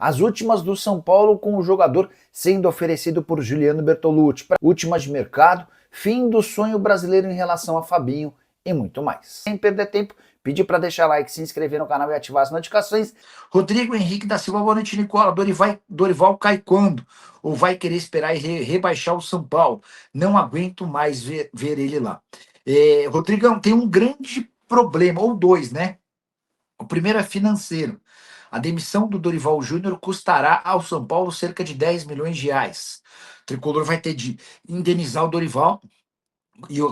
As últimas do São Paulo com o jogador sendo oferecido por Juliano Bertolucci. Últimas de mercado, fim do sonho brasileiro em relação a Fabinho e muito mais. Sem perder tempo, pedir para deixar like, se inscrever no canal e ativar as notificações. Rodrigo Henrique da Silva, boa noite, Nicola. Dorival cai quando? Ou vai querer esperar e rebaixar o São Paulo? Não aguento mais ver ele lá. Rodrigão, tem um grande problema, ou dois, né? O primeiro é financeiro. A demissão do Dorival Júnior custará ao São Paulo cerca de 10 milhões de reais. O Tricolor vai ter de indenizar o Dorival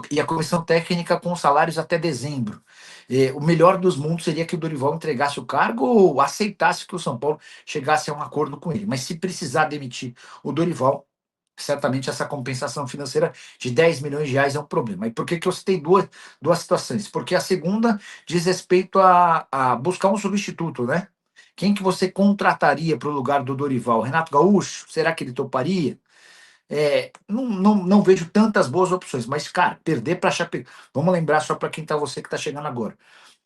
e a comissão técnica com salários até dezembro. O melhor dos mundos seria que o Dorival entregasse o cargo ou aceitasse que o São Paulo chegasse a um acordo com ele. Mas se precisar demitir o Dorival, certamente essa compensação financeira de 10 milhões de reais é um problema. E por que eu citei duas situações? Porque a segunda diz respeito a buscar um substituto, né? Quem que você contrataria para o lugar do Dorival? Renato Gaúcho? Será que ele toparia? Não vejo tantas boas opções, mas, cara, perder para a Chapecoense. Vamos lembrar só para quem tá você que está chegando agora.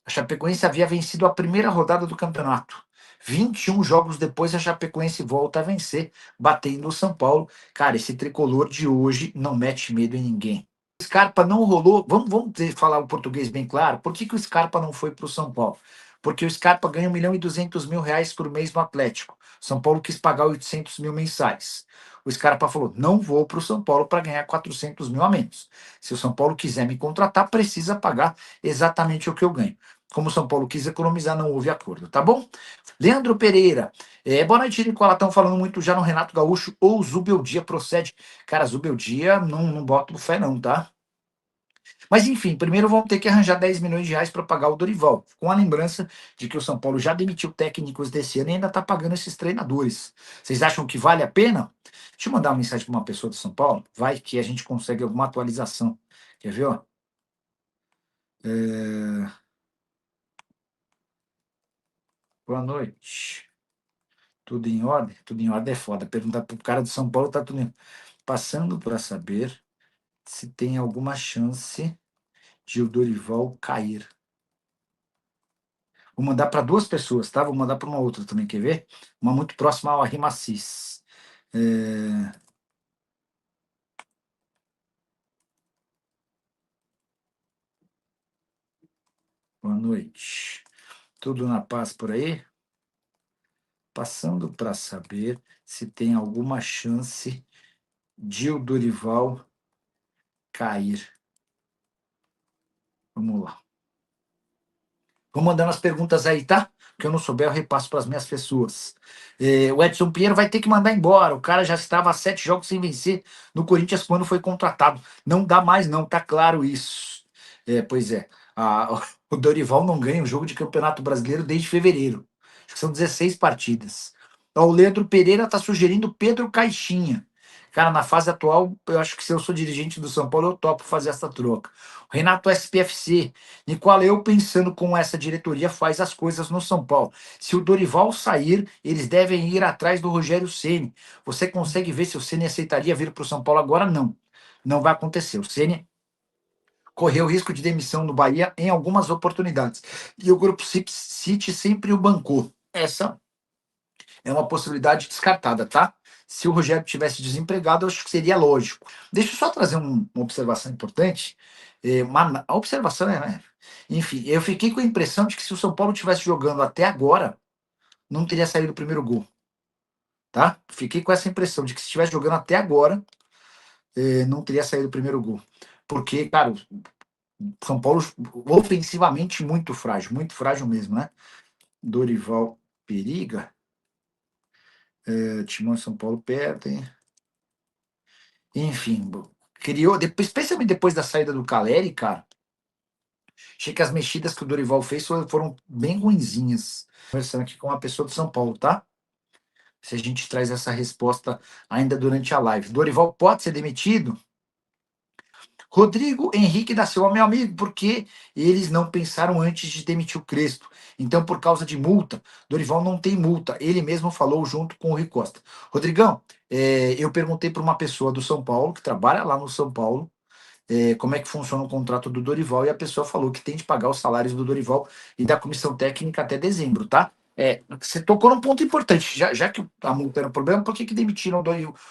A Chapecoense havia vencido a primeira rodada do campeonato. 21 jogos depois, a Chapecoense volta a vencer, batendo o São Paulo. Cara, esse tricolor de hoje não mete medo em ninguém. O Scarpa não rolou. Vamos falar o português bem claro. Por que o Scarpa não foi para o São Paulo? Porque o Scarpa ganha 1.200.000 reais por mês no Atlético. São Paulo quis pagar 800 mil mensais. O Scarpa falou: não vou para o São Paulo para ganhar 400 mil a menos. Se o São Paulo quiser me contratar, precisa pagar exatamente o que eu ganho. Como o São Paulo quis economizar, não houve acordo, tá bom? Leandro Pereira. Boa noite, Nicola. Estão falando muito já no Renato Gaúcho ou Zubeldia procede. Cara, Zubeldia não boto fé não, tá? Mas enfim, primeiro vão ter que arranjar 10 milhões de reais para pagar o Dorival, com a lembrança de que o São Paulo já demitiu técnicos desse ano e ainda está pagando esses treinadores. Vocês acham que vale a pena? Deixa eu mandar uma mensagem para uma pessoa de São Paulo, vai que a gente consegue alguma atualização. Quer ver, ó? Boa noite. Tudo em ordem? Tudo em ordem é foda. Perguntar pro cara de São Paulo, tá tudo em... Passando para saber se tem alguma chance de o Dorival cair. Vou mandar para duas pessoas, tá? Vou mandar para uma outra também, quer ver? Uma muito próxima ao Arrimacis. Boa noite. Tudo na paz por aí? Passando para saber se tem alguma chance de o Dorival cair. Vamos lá. Vou mandando as perguntas aí, tá? Que eu não souber, eu repasso para as minhas pessoas. O Edson Pinheiro vai ter que mandar embora. O cara já estava há 7 jogos sem vencer no Corinthians quando foi contratado. Não dá mais, não, tá claro isso. Pois é. O Dorival não ganha um jogo de Campeonato Brasileiro desde fevereiro. Acho que são 16 partidas. O Leandro Pereira está sugerindo Pedro Caixinha. Cara, na fase atual, eu acho que se eu sou dirigente do São Paulo, eu topo fazer essa troca. O Renato SPFC. Nicola, eu pensando como essa diretoria faz as coisas no São Paulo. Se o Dorival sair, eles devem ir atrás do Rogério Ceni. Você consegue ver se o Ceni aceitaria vir para o São Paulo agora? Não. Não vai acontecer. O Ceni correu risco de demissão no Bahia em algumas oportunidades. E o Grupo City sempre o bancou. Essa é uma possibilidade descartada, tá? Se o Rogério tivesse desempregado, eu acho que seria lógico. Deixa eu só trazer uma observação importante. A observação é, né? Enfim, eu fiquei com a impressão de que se o São Paulo tivesse jogando até agora, não teria saído o primeiro gol. Tá? Fiquei com essa impressão de que se estivesse jogando até agora, não teria saído o primeiro gol. Porque, cara, o São Paulo ofensivamente muito frágil mesmo, né? Dorival periga. Timão e São Paulo perdem. Enfim, criou, especialmente depois da saída do Caleri, cara. Achei que as mexidas que o Dorival fez foram bem ruinzinhas. Conversando aqui com uma pessoa de São Paulo, tá? Se a gente traz essa resposta ainda durante a live. Dorival pode ser demitido? Rodrigo Henrique da Silva, meu amigo, porque eles não pensaram antes de demitir o Crespo. Então, por causa de multa, Dorival não tem multa. Ele mesmo falou junto com o Rui Costa. Rodrigão, eu perguntei para uma pessoa do São Paulo, que trabalha lá no São Paulo, como é que funciona o contrato do Dorival, e a pessoa falou que tem de pagar os salários do Dorival e da comissão técnica até dezembro, tá? Você tocou num ponto importante, já que a multa era um problema, por que demitiram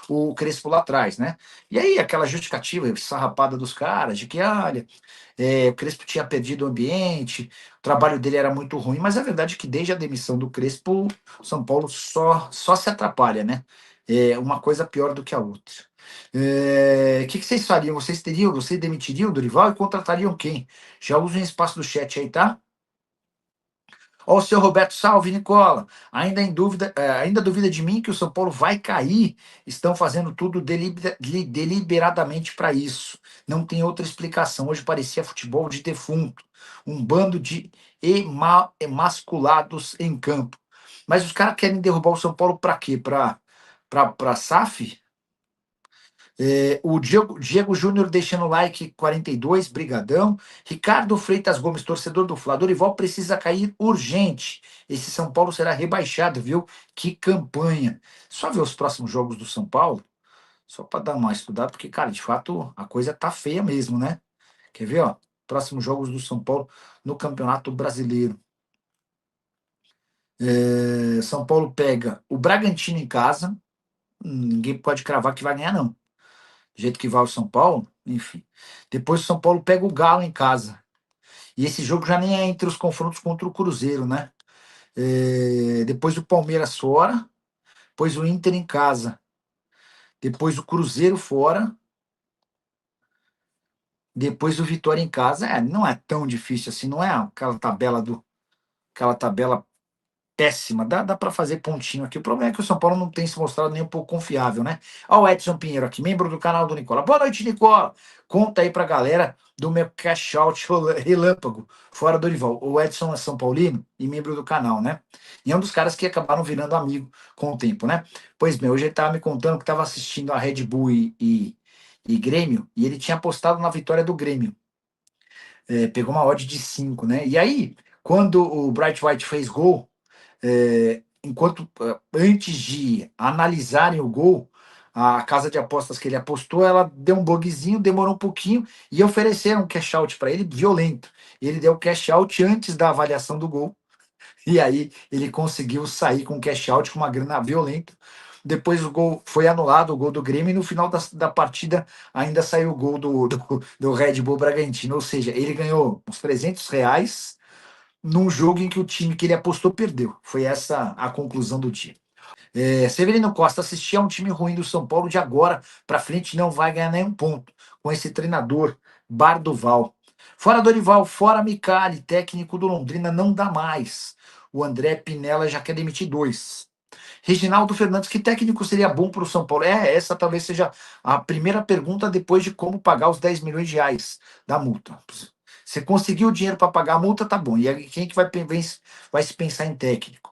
o Crespo lá atrás, né? E aí, aquela justificativa sarrapada dos caras, de que, olha, o Crespo tinha perdido o ambiente, o trabalho dele era muito ruim, mas a verdade é que desde a demissão do Crespo, o São Paulo só se atrapalha, né? É uma coisa pior do que a outra. O que vocês fariam? Vocês demitiriam o Dorival e contratariam quem? Já usem o espaço do chat aí, tá? Ó, o seu Roberto Salve, Nicola. Ainda duvida de mim que o São Paulo vai cair? Estão fazendo tudo deliberadamente para isso. Não tem outra explicação. Hoje parecia futebol de defunto. Um bando de emasculados em campo. Mas os caras querem derrubar o São Paulo para quê? Para SAF? O Diego Júnior deixando like 42, brigadão. Ricardo Freitas Gomes, torcedor do Fla. Dorival precisa cair urgente. Esse São Paulo será rebaixado, viu? Que campanha. Só ver os próximos jogos do São Paulo, só para dar uma estudada, porque, cara, de fato, a coisa tá feia mesmo, né? Quer ver, ó? Próximos jogos do São Paulo no Campeonato Brasileiro. São Paulo pega o Bragantino em casa. Ninguém pode cravar que vai ganhar, não. Do jeito que vai o São Paulo, enfim. Depois o São Paulo pega o Galo em casa. E esse jogo já nem é entre os confrontos contra o Cruzeiro, né? Depois o Palmeiras fora, depois o Inter em casa, depois o Cruzeiro fora, depois o Vitória em casa. Não é tão difícil assim, não é aquela tabela péssima. Dá para fazer pontinho aqui. O problema é que o São Paulo não tem se mostrado nem um pouco confiável, né? Ó, o Edson Pinheiro aqui, membro do canal do Nicola. Boa noite, Nicola. Conta aí pra galera do meu cash out relâmpago, fora do Dorival. O Edson é São Paulino e membro do canal, né? E é um dos caras que acabaram virando amigo com o tempo, né? Pois bem, hoje ele tava me contando que estava assistindo a Red Bull e Grêmio, e ele tinha apostado na vitória do Grêmio. Pegou uma odd de 5, né? E aí, quando o Bright White fez gol, antes de analisarem o gol, a casa de apostas que ele apostou, ela deu um bugzinho, demorou um pouquinho e ofereceram um cash out para ele violento. Ele deu cash out antes da avaliação do gol. E aí ele conseguiu sair com cash out com uma grana violenta. Depois o gol foi anulado, o gol do Grêmio, e no final da partida ainda saiu o gol do Red Bull Bragantino. Ou seja, ele ganhou uns R$ 300 num jogo em que o time que ele apostou perdeu. Foi essa a conclusão do dia. Severino Costa, assistir a um time ruim do São Paulo de agora para frente não vai ganhar nenhum ponto com esse treinador Bardoval. Fora Dorival, fora Micali, técnico do Londrina, não dá mais. O André Pinella já quer demitir 2. Reginaldo Fernandes, que técnico seria bom para o São Paulo? Essa talvez seja a primeira pergunta depois de como pagar os 10 milhões de reais da multa. Você conseguiu o dinheiro para pagar a multa, tá bom. E aí, quem que vai se pensar em técnico?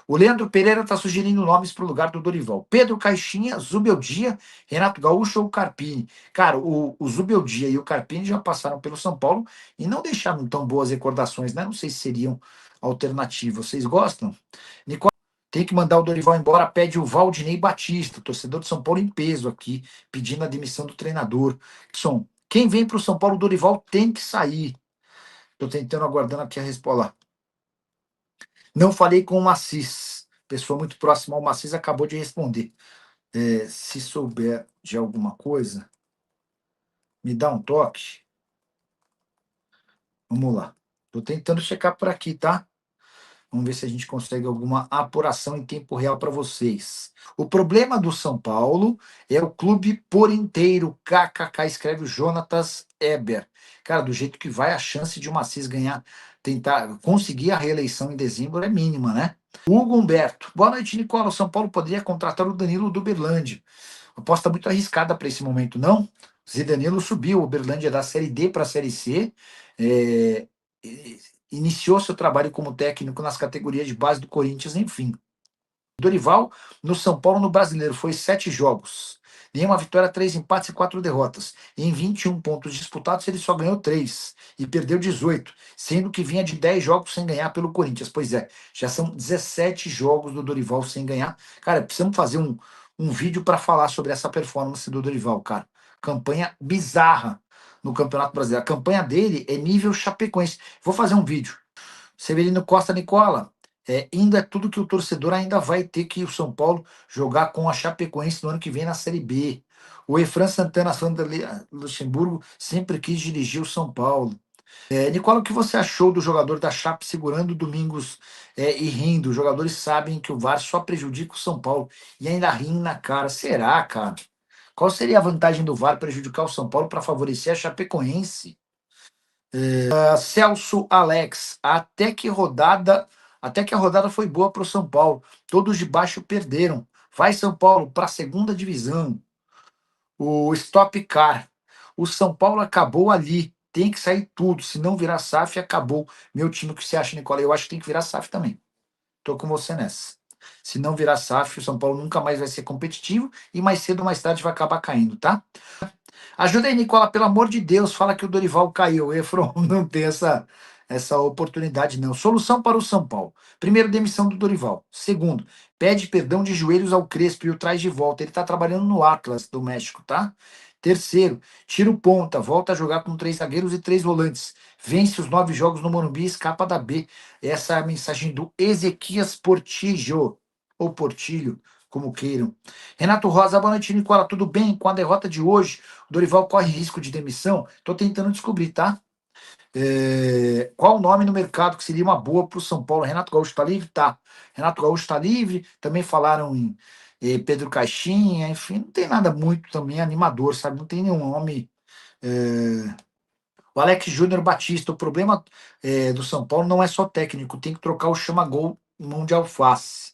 O Leandro Pereira está sugerindo nomes para o lugar do Dorival. Pedro Caixinha, Zubeldia, Renato Gaúcho ou Carpini. Cara, o Zubeldia e o Carpini já passaram pelo São Paulo e não deixaram tão boas recordações, né? Não sei se seriam alternativas. Vocês gostam? Nicole, tem que mandar o Dorival embora, pede o Valdinei Batista, torcedor de São Paulo em peso aqui, pedindo a demissão do treinador. Quem vem para o São Paulo, o Dorival tem que sair. Estou tentando, aguardando aqui a resposta. Não falei com o Macis. Pessoa muito próxima ao Macis acabou de responder. Se souber de alguma coisa, me dá um toque. Vamos lá. Estou tentando checar por aqui, tá? Vamos ver se a gente consegue alguma apuração em tempo real para vocês. O problema do São Paulo é o clube por inteiro. KKK, escreve o Jonatas Eber. Cara, do jeito que vai, a chance de o Macis ganhar, tentar conseguir a reeleição em dezembro é mínima, né? Hugo Humberto. Boa noite, Nicola. O São Paulo poderia contratar o Danilo do Uberlândia. Aposta muito arriscada para esse momento, não? O Zé Danilo subiu o Uberlândia da Série D para a Série C. É, iniciou seu trabalho como técnico nas categorias de base do Corinthians, enfim. Dorival, no São Paulo, no Brasileiro, foi 7 jogos. Nenhuma vitória, 3 empates e 4 derrotas. Em 21 pontos disputados, ele só ganhou 3 e perdeu 18, sendo que vinha de 10 jogos sem ganhar pelo Corinthians. Pois é, já são 17 jogos do Dorival sem ganhar. Cara, precisamos fazer um vídeo para falar sobre essa performance do Dorival, cara. Campanha bizarra no Campeonato Brasileiro. A campanha dele é nível Chapecoense. Vou fazer um vídeo. Severino Costa, Nicola, ainda é tudo que o torcedor ainda vai ter que o São Paulo jogar com a Chapecoense no ano que vem na Série B. O Efran Santana Luxemburgo sempre quis dirigir o São Paulo. Nicola, o que você achou do jogador da Chape segurando Domingos e rindo? Os jogadores sabem que o VAR só prejudica o São Paulo e ainda riem na cara. Será, cara? Qual seria a vantagem do VAR prejudicar o São Paulo para favorecer a Chapecoense? Celso Alex, até que a rodada foi boa para o São Paulo. Todos de baixo perderam. Vai São Paulo para a segunda divisão. O Stop Car. O São Paulo acabou ali. Tem que sair tudo. Se não virar SAF, acabou. Meu time, o que você acha, Nicola? Eu acho que tem que virar SAF também. Tô com você nessa. Se não virar SAF, o São Paulo nunca mais vai ser competitivo e mais cedo ou mais tarde vai acabar caindo, tá? Ajuda aí, Nicola, pelo amor de Deus, fala que o Dorival caiu. O Efron não tem essa oportunidade, não. Solução para o São Paulo. Primeiro, demissão do Dorival. Segundo, pede perdão de joelhos ao Crespo e o traz de volta. Ele está trabalhando no Atlas do México, tá? Terceiro, tira o ponta, volta a jogar com 3 zagueiros e 3 volantes. Vence os 9 jogos no Morumbi e escapa da B. Essa é a mensagem do Ezequias Portillo, ou Portilho, como queiram. Renato Rosa, boa noite, Nicola. Tudo bem? Com a derrota de hoje, o Dorival corre risco de demissão? Estou tentando descobrir, tá? Qual o nome no mercado que seria uma boa para o São Paulo? Renato Gaúcho está livre? Tá. Renato Gaúcho está livre. Também falaram em Pedro Caixinha, enfim, não tem nada muito também animador, sabe? Não tem nenhum nome. O Alex Júnior Batista, o problema do São Paulo não é só técnico, tem que trocar o chama-gol mão de alface.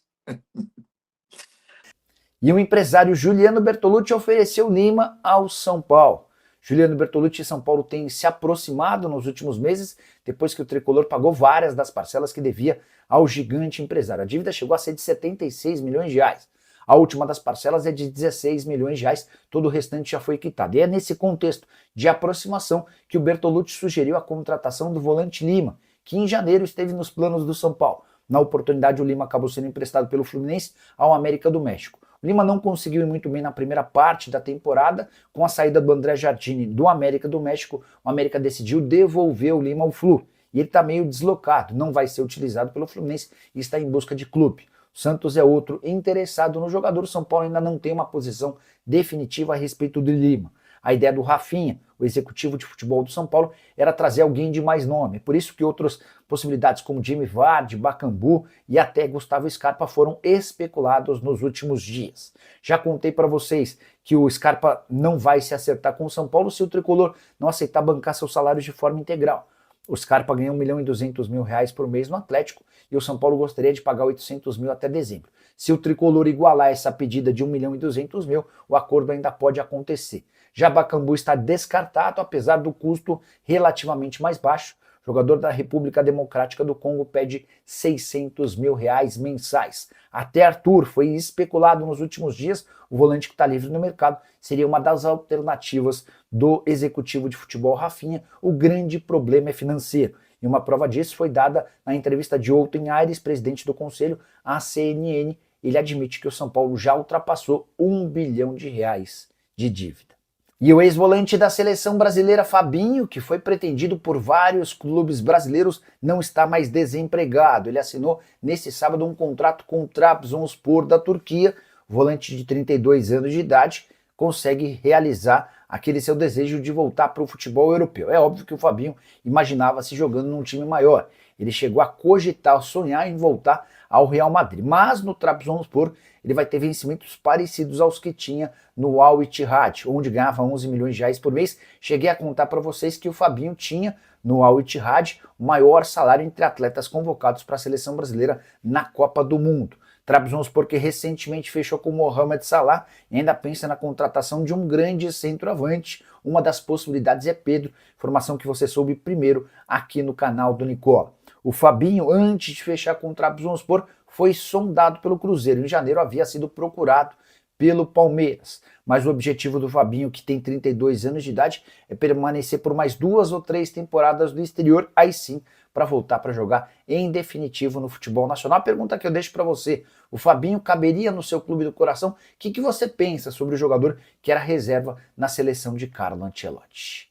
E o empresário Juliano Bertolucci ofereceu Lima ao São Paulo. Juliano Bertolucci e São Paulo têm se aproximado nos últimos meses, depois que o tricolor pagou várias das parcelas que devia ao gigante empresário. A dívida chegou a ser de 76 milhões de reais. A última das parcelas é de 16 milhões de reais, todo o restante já foi quitado. E é nesse contexto de aproximação que o Bertolucci sugeriu a contratação do volante Lima, que em janeiro esteve nos planos do São Paulo. Na oportunidade, o Lima acabou sendo emprestado pelo Fluminense ao América do México. O Lima não conseguiu ir muito bem na primeira parte da temporada. Com a saída do André Jardine do América do México, o América decidiu devolver o Lima ao Flu. E ele está meio deslocado, não vai ser utilizado pelo Fluminense e está em busca de clube. O Santos é outro interessado no jogador. O São Paulo ainda não tem uma posição definitiva a respeito do Lima. A ideia do Rafinha, o executivo de futebol do São Paulo, era trazer alguém de mais nome. Por isso que outras possibilidades como Jimmy Vardy, Bakambu e até Gustavo Scarpa foram especulados nos últimos dias. Já contei para vocês que o Scarpa não vai se acertar com o São Paulo se o tricolor não aceitar bancar seus salários de forma integral. O Scarpa ganha 1.200.000 reais por mês no Atlético e o São Paulo gostaria de pagar 800 mil até dezembro. Se o tricolor igualar essa pedida de 1.200.000, o acordo ainda pode acontecer. Já Bakambu está descartado, apesar do custo relativamente mais baixo. O jogador da República Democrática do Congo pede 600 mil reais mensais. Até Arthur foi especulado nos últimos dias. O volante que está livre no mercado seria uma das alternativas do executivo de futebol Rafinha. O grande problema é financeiro. E uma prova disso foi dada na entrevista de Outten Aires, presidente do conselho, à CNN. Ele admite que o São Paulo já ultrapassou 1 bilhão de reais de dívida. E o ex-volante da seleção brasileira Fabinho, que foi pretendido por vários clubes brasileiros, não está mais desempregado. Ele assinou nesse sábado um contrato com o Trabzonspor da Turquia. O volante de 32 anos de idade consegue realizar aquele seu desejo de voltar para o futebol europeu. É óbvio que o Fabinho imaginava se jogando num time maior. Ele chegou a cogitar, sonhar em voltar ao Real Madrid. Mas no Trabzonspor ele vai ter vencimentos parecidos aos que tinha no Al Ittihad, onde ganhava 11 milhões de reais por mês. Cheguei a contar para vocês que o Fabinho tinha no Al Ittihad o maior salário entre atletas convocados para a seleção brasileira na Copa do Mundo. Trabzonspor que recentemente fechou com Mohamed Salah e ainda pensa na contratação de um grande centroavante. Uma das possibilidades é Pedro, informação que você soube primeiro aqui no canal do Nicola. O Fabinho, antes de fechar com o Trabzonspor, foi sondado pelo Cruzeiro. Em janeiro havia sido procurado pelo Palmeiras. Mas o objetivo do Fabinho, que tem 32 anos de idade, é permanecer por mais 2 ou 3 temporadas no exterior, aí sim, para voltar para jogar em definitivo no futebol nacional. A pergunta que eu deixo para você: o Fabinho caberia no seu clube do coração? O que você pensa sobre o jogador que era reserva na seleção de Carlo Ancelotti?